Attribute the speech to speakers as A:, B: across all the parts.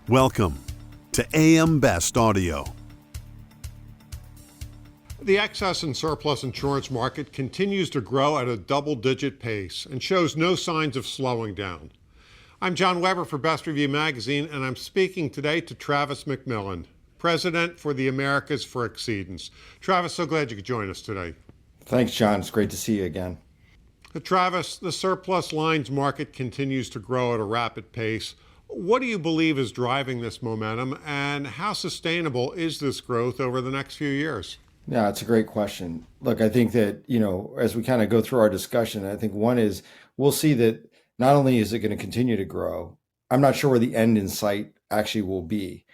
A: Welcome to AM Best Audio.
B: The excess and surplus insurance market continues to grow at a double-digit pace and shows no signs of slowing down. I'm John Weber for Best Review Magazine, and I'm speaking today to Travis MacMillian, President for the Americas for Xceedance. Travis, so glad you could join us today.
C: Thanks, John. It's great to see you again.
B: Travis, the surplus lines market continues to grow at a rapid pace. What do you believe is driving this momentum, and how sustainable is this growth over the next few years?
C: Yeah, it's a great question. Look, I think that, as we kind of go through our discussion, I think one is we'll see that not only is it going to continue to grow, I'm not sure where the end in sight actually will be.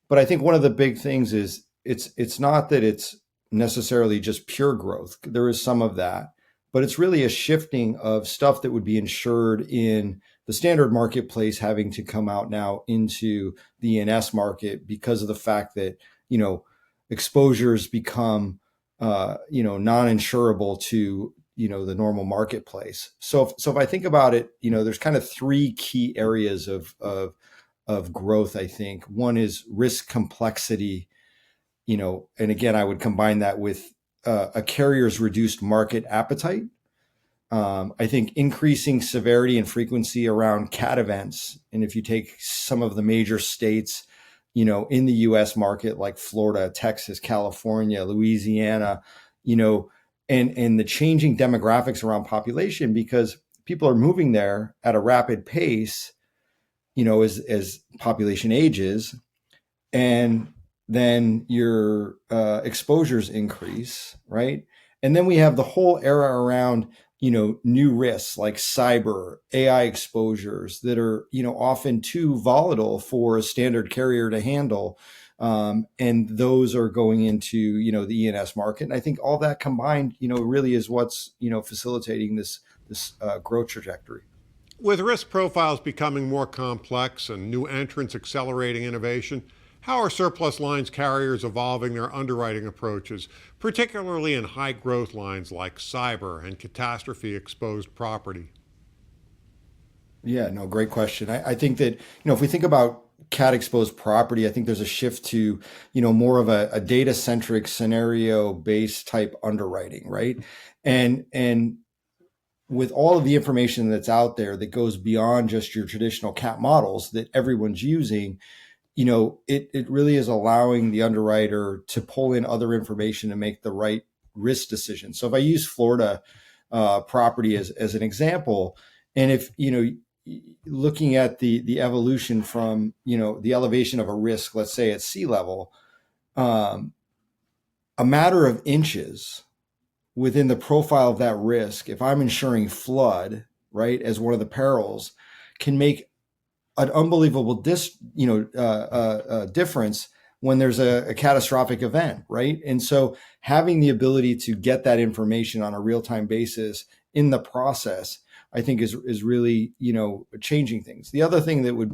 C: But I think one of the big things is it's not that it's necessarily just pure growth. There is some of that, but it's really a shifting of stuff that would be insured in the standard marketplace having to come out now into the E&S market because of the fact that, exposures become, non-insurable to, the normal marketplace. So if I think about it, there's kind of three key areas of growth, I think. One is risk complexity, and again, I would combine that with a carrier's reduced market appetite. I think increasing severity and frequency around cat events. And if you take some of the major states, in the US market, like Florida, Texas, California, Louisiana, and the changing demographics around population, because people are moving there at a rapid pace, as population ages, and then your exposures increase, right? And then we have the whole era around new risks like cyber, AI exposures that are, often too volatile for a standard carrier to handle. And those are going into, the E&S market. And I think all that combined, really is what's, facilitating this growth trajectory.
B: With risk profiles becoming more complex and new entrants accelerating innovation, how are surplus lines carriers evolving their underwriting approaches, particularly in high growth lines like cyber and catastrophe exposed property?
C: Yeah, no, great question. I think that, if we think about cat exposed property, I think there's a shift to, more of a data centric scenario based type underwriting, right? And with all of the information that's out there that goes beyond just your traditional cat models that everyone's using, it really is allowing the underwriter to pull in other information and make the right risk decision. So if I use Florida property as an example, and if, looking at the evolution from, the elevation of a risk, let's say at sea level, a matter of inches within the profile of that risk, if I'm insuring flood, right, as one of the perils, can make an unbelievable difference when there's a catastrophic event, right? And so having the ability to get that information on a real-time basis in the process, I think is really, changing things. The other thing that would,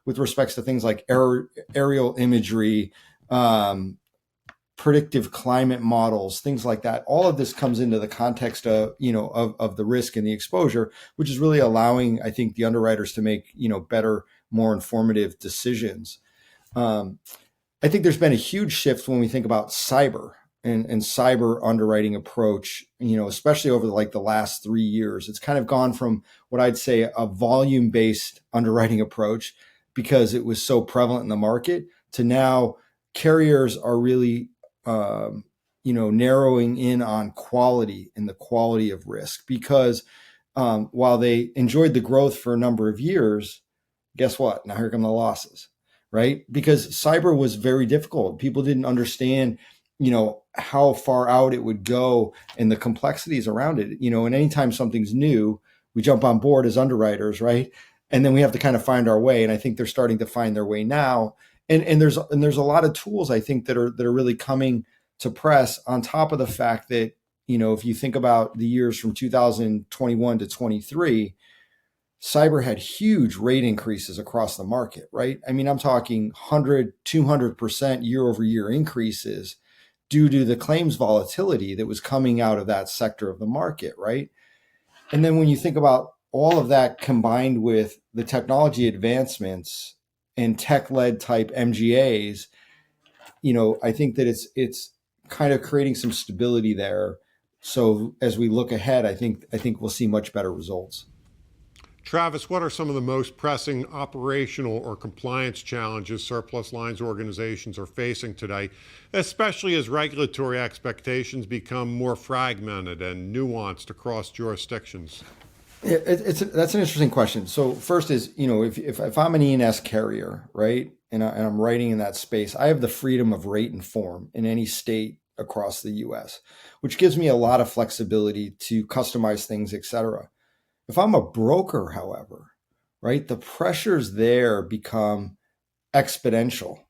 C: with respects to things like aerial imagery, predictive climate models, things like that. All of this comes into the context of, of the risk and the exposure, which is really allowing, I think, the underwriters to make, better, more informative decisions. I think there's been a huge shift when we think about cyber and cyber underwriting approach, especially over the last 3 years. It's kind of gone from what I'd say a volume-based underwriting approach because it was so prevalent in the market to now carriers are really narrowing in on quality and the quality of risk, because while they enjoyed the growth for a number of years, guess what? Now here come the losses, right? Because cyber was very difficult. People didn't understand, how far out it would go and the complexities around it, and anytime something's new, we jump on board as underwriters, right? And then we have to kind of find our way. And I think they're starting to find their way now. And there's a lot of tools, I think, that are really coming to press on top of the fact that, if you think about the years from 2021 to 23, cyber had huge rate increases across the market, right? I mean, I'm talking 100, 200% year over year increases due to the claims volatility that was coming out of that sector of the market, right? And then when you think about all of that combined with the technology advancements and tech-led type MGAs, I think that it's kind of creating some stability there. So as we look ahead, I think we'll see much better results.
B: Travis, what are some of the most pressing operational or compliance challenges surplus lines organizations are facing today, especially as regulatory expectations become more fragmented and nuanced across jurisdictions?
C: That's an interesting question. So first is, if I'm an E&S carrier, right, and I'm writing in that space, I have the freedom of rate and form in any state across the U.S., which gives me a lot of flexibility to customize things, et cetera. If I'm a broker, however, right, the pressures there become exponential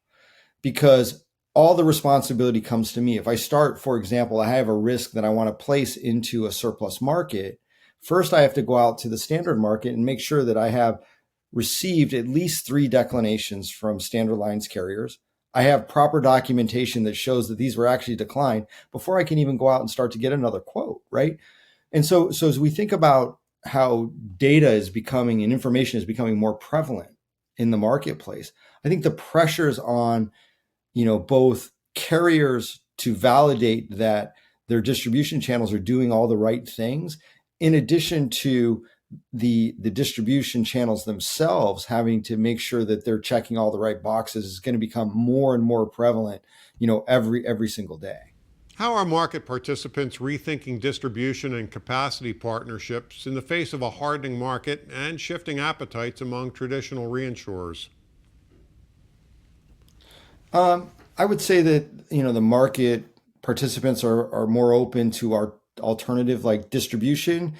C: because all the responsibility comes to me. If I start, for example, I have a risk that I want to place into a surplus market. First, I have to go out to the standard market and make sure that I have received at least 3 declinations from standard lines carriers. I have proper documentation that shows that these were actually declined before I can even go out and start to get another quote, right? And so as we think about how data is becoming and information is becoming more prevalent in the marketplace, I think the pressures on, both carriers to validate that their distribution channels are doing all the right things, in addition to the distribution channels themselves having to make sure that they're checking all the right boxes, is going to become more and more prevalent, every single day.
B: How are market participants rethinking distribution and capacity partnerships in the face of a hardening market and shifting appetites among traditional reinsurers?
C: I would say that, the market participants are more open to our alternative like distribution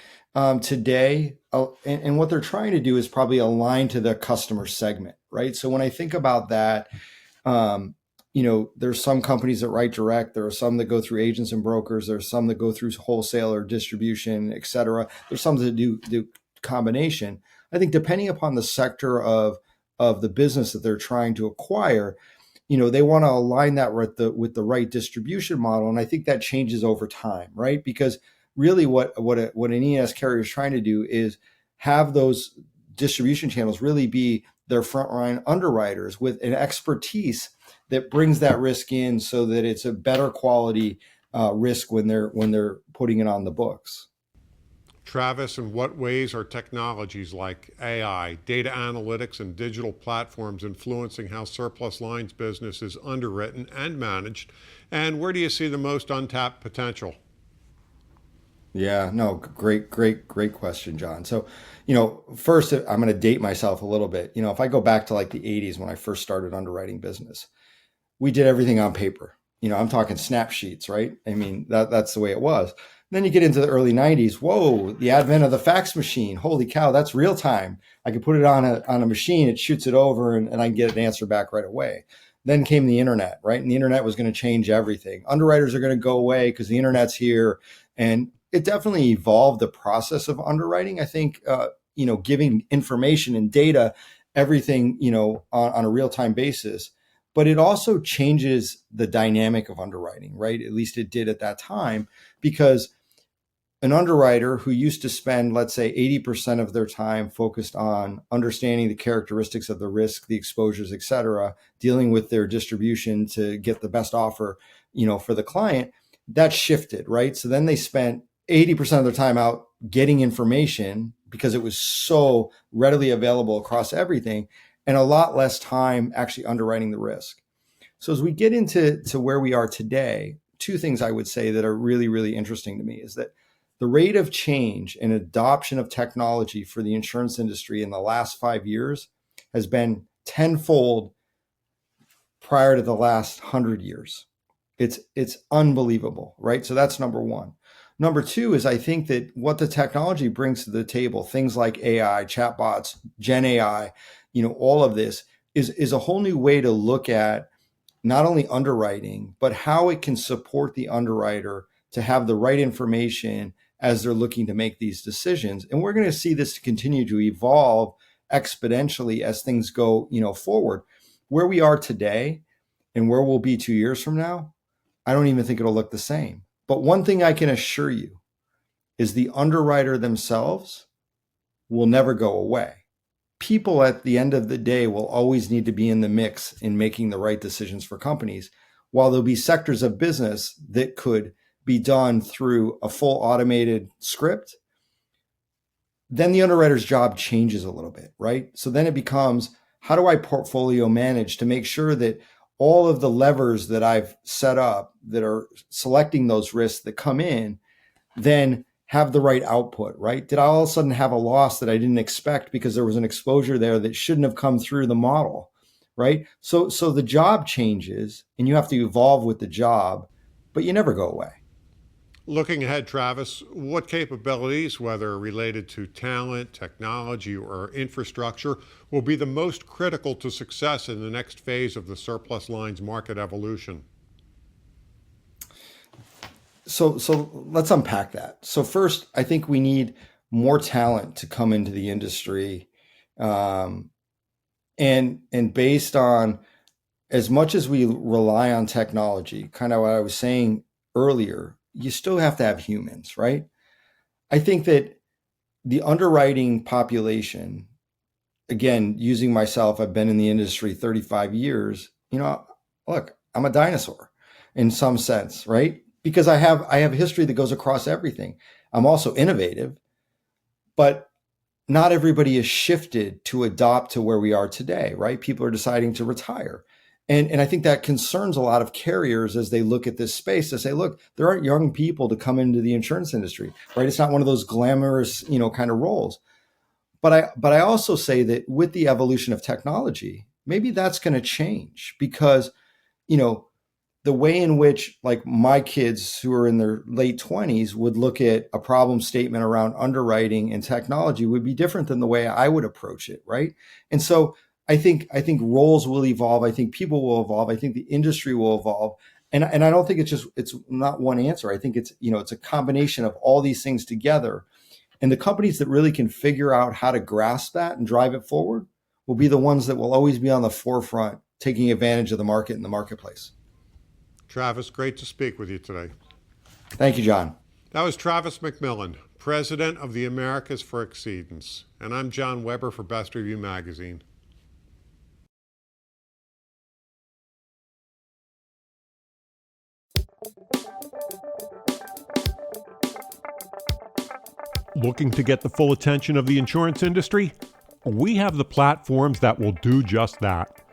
C: today. And what they're trying to do is probably align to the customer segment, right? So when I think about that, there's some companies that write direct. There are some that go through agents and brokers. There's some that go through wholesaler distribution, et cetera. There's some that do combination. I think depending upon the sector of the business that they're trying to acquire, they want to align that with the right distribution model. And I think that changes over time, right? Because really what an E&S carrier is trying to do is have those distribution channels really be their frontline underwriters with an expertise that brings that risk in so that it's a better quality risk when they're putting it on the books.
B: Travis, in what ways are technologies like AI, data analytics, and digital platforms influencing how surplus lines business is underwritten and managed? And where do you see the most untapped potential?
C: Yeah, no, great question, John. So, first, I'm going to date myself a little bit. If I go back to like the 80s when I first started underwriting business, we did everything on paper. I'm talking snap sheets, right? I mean, that's the way it was. And then you get into the early 90s. Whoa, the advent of the fax machine. Holy cow, that's real time. I can put it on a machine, it shoots it over, and I can get an answer back right away. Then came the internet, right? And the internet was going to change everything. Underwriters are going to go away because the internet's here. And it definitely evolved the process of underwriting. I think, giving information and data, everything, on a real-time basis. But it also changes the dynamic of underwriting, right? At least it did at that time, because an underwriter who used to spend, let's say, 80% of their time focused on understanding the characteristics of the risk, the exposures, et cetera, dealing with their distribution to get the best offer, for the client, that shifted, right? So then they spent 80% of their time out getting information because it was so readily available across everything, and a lot less time actually underwriting the risk. So as we get into where we are today, 2 things I would say that are really, really interesting to me is that the rate of change and adoption of technology for the insurance industry in the last 5 years has been tenfold prior to the last 100 years. It's unbelievable, right? So that's number one. Number 2 is I think that what the technology brings to the table, things like AI, chatbots, Gen AI, all of this is a whole new way to look at not only underwriting, but how it can support the underwriter to have the right information as they're looking to make these decisions. And we're going to see this continue to evolve exponentially as things go, forward. Where we are today and where we'll be 2 years from now, I don't even think it'll look the same. But one thing I can assure you is the underwriter themselves will never go away. people at the end of the day will always need to be in the mix in making the right decisions for companies, while there'll be sectors of business that could be done through a full automated script. Then the underwriter's job changes a little bit, right? So then it becomes, how do I portfolio manage to make sure that all of the levers that I've set up that are selecting those risks that come in then have the right output, right? Did I all of a sudden have a loss that I didn't expect because there was an exposure there that shouldn't have come through the model, right? So the job changes and you have to evolve with the job, but you never go away.
B: Looking ahead, Travis, what capabilities, whether related to talent, technology, or infrastructure, will be the most critical to success in the next phase of the surplus lines market evolution?
C: So let's unpack that. So first, I think we need more talent to come into the industry, and based on as much as we rely on technology, kind of what I was saying earlier, you still have to have humans, right? I think that the underwriting population, again, using myself, I've been in the industry 35 years. Look, I'm a dinosaur in some sense, right? Because I have a history that goes across everything. I'm also innovative, but not everybody is shifted to adopt to where we are today, right? People are deciding to retire. And I think that concerns a lot of carriers as they look at this space to say, look, there aren't young people to come into the insurance industry, right? It's not one of those glamorous, kind of roles. But I also say that with the evolution of technology, maybe that's going to change because, the way in which like my kids who are in their late 20s would look at a problem statement around underwriting and technology would be different than the way I would approach it, right? And so I think roles will evolve. I think people will evolve. I think the industry will evolve. And I don't think it's not one answer. I think it's a combination of all these things together. And the companies that really can figure out how to grasp that and drive it forward will be the ones that will always be on the forefront, taking advantage of the market and the marketplace.
B: Travis, great to speak with you today.
C: Thank you, John.
B: That was Travis MacMillian, President of the Americas for Xceedance. And I'm John Weber for Best Review Magazine. Looking to get the full attention of the insurance industry? We have the platforms that will do just that.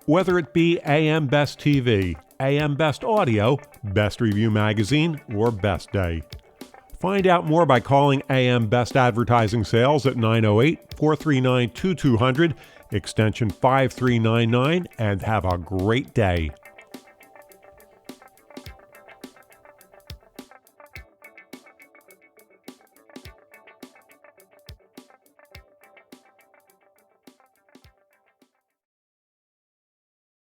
B: Whether it be AM Best TV, AM Best Audio, Best Review Magazine, or Best Day. Find out more by calling AM Best Advertising Sales at 908-439-2200, extension 5399, and have a great day.